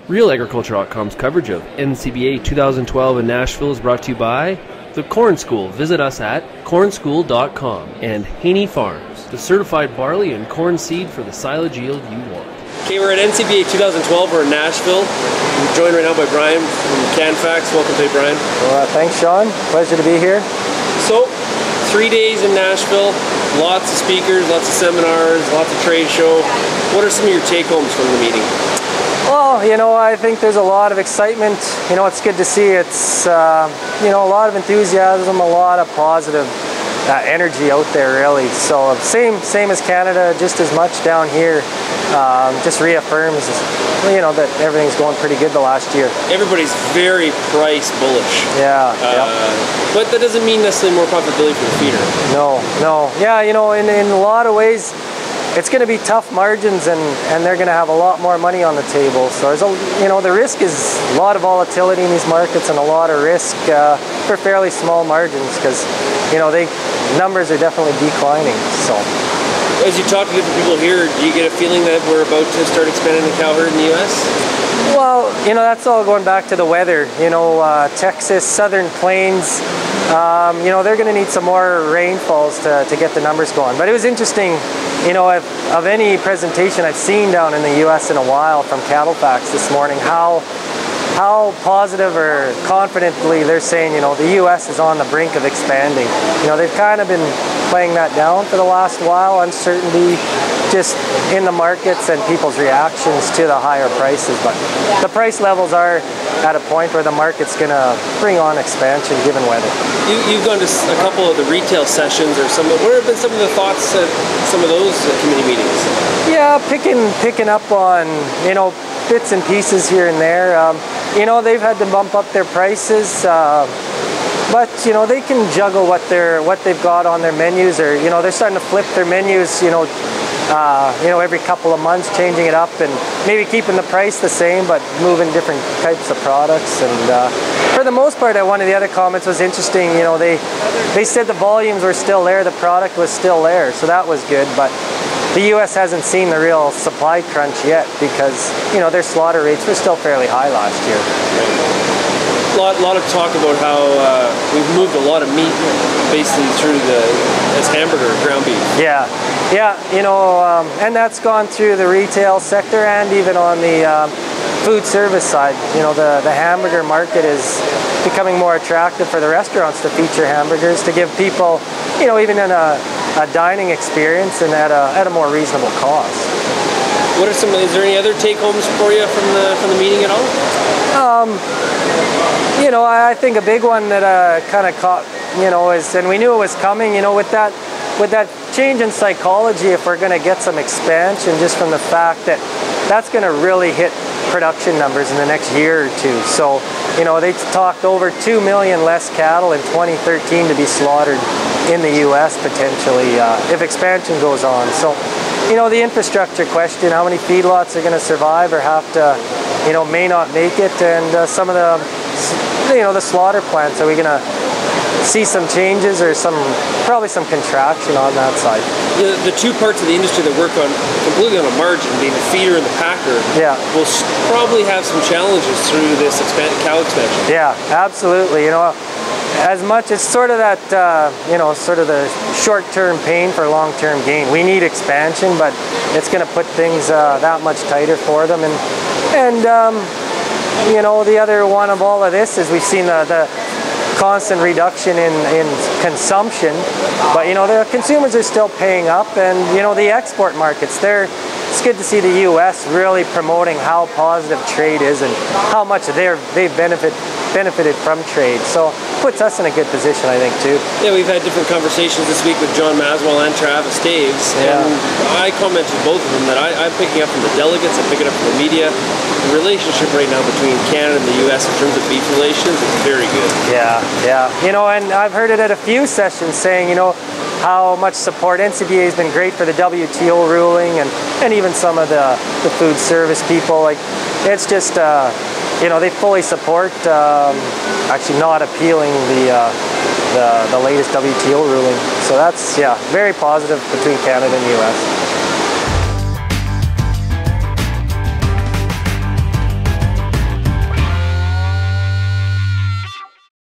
RealAgriculture.com's coverage of NCBA 2012 in Nashville is brought to you by the Corn School. Visit us at cornschool.com and Haney Farms, the certified barley and corn seed for the silage yield you want. Okay, we're at NCBA 2012. We're in Nashville. We're joined right now by Brian from CanFax. Welcome today, Brian. Well, thanks, Sean. Pleasure to be here. So, 3 days in Nashville. Lots of speakers, lots of seminars, lots of trade show. What are some of your take-homes from the meeting? Well, I think there's a lot of excitement. It's good to see. It's, a lot of enthusiasm, a lot of positive energy out there, really. So same as Canada, just as much down here. Just reaffirms, that everything's going pretty good the last year. Everybody's very price bullish. Yeah. But that doesn't mean necessarily more profitability for the feeder. No. Yeah, in a lot of ways, it's going to be tough margins, and they're going to have a lot more money on the table. So there's the risk is a lot of volatility in these markets and a lot of risk for fairly small margins, because numbers are definitely declining. So as you talk to different people here, do you get a feeling that we're about to start expanding the cow herd in the U.S.? Well, that's all going back to the weather. Texas, Southern Plains, they're going to need some more rainfalls to get the numbers going. But it was interesting, of any presentation I've seen down in the U.S. in a while from CattleFax this morning, how positive or confidently they're saying, the U.S. is on the brink of expanding. They've kind of been playing that down for the last while, uncertainty just in the markets and people's reactions to the higher prices. But the price levels are at a point where the market's going to bring on expansion given weather. You've gone to a couple of the retail sessions, or what have been some of the thoughts at some of those committee meetings? Yeah, picking up on, bits and pieces here and there. They've had to bump up their prices, but they can juggle what they've got on their menus, or they're starting to flip their menus, every couple of months, changing it up and maybe keeping the price the same but moving different types of products. And for the most part, one of the other comments was interesting. They said the volumes were still there, the product was still there, so that was good. But the U.S. hasn't seen the real supply crunch yet, because their slaughter rates were still fairly high last year. A lot of talk about how we've moved a lot of meat basically through as hamburger, ground beef. Yeah, and that's gone through the retail sector and even on the food service side. The hamburger market is becoming more attractive for the restaurants to feature hamburgers, to give people, even in a dining experience and at a more reasonable cost. Is there any other take-homes for you from the meeting at all? I think a big one that kind of caught, is, and we knew it was coming, with that change in psychology, if we're going to get some expansion, just from the fact that that's going to really hit production numbers in the next year or two. So, they talked over 2 million less cattle in 2013 to be slaughtered in the U.S. potentially if expansion goes on. So, the infrastructure question, how many feedlots are going to survive or have to, may not make it, and some of the slaughter plants, are we going to see some changes or probably some contraction on that side? The two parts of the industry that work completely on a margin, being the feeder and the packer, will probably have some challenges through this cow expansion. Yeah, absolutely. As much as sort of that, sort of the short-term pain for long-term gain. We need expansion, but it's going to put things that much tighter for them. And the other one of all of this is we've seen the constant reduction in consumption, but the consumers are still paying up, and the export markets, it's good to see the U.S. really promoting how positive trade is and how much they've benefited from trade. So puts us in a good position, I think, too. Yeah, we've had different conversations this week with John Maswell and Travis Daves, and I commented to both of them that I'm picking up from the delegates, I'm picking up from the media. The relationship right now between Canada and the U.S. in terms of beef relations is very good. Yeah. And I've heard it at a few sessions saying, how much support NCBA has been great for the WTO ruling, and even some of the food service people. Like, it's just they fully support actually not appealing the latest WTO ruling. So that's very positive between Canada and the U.S.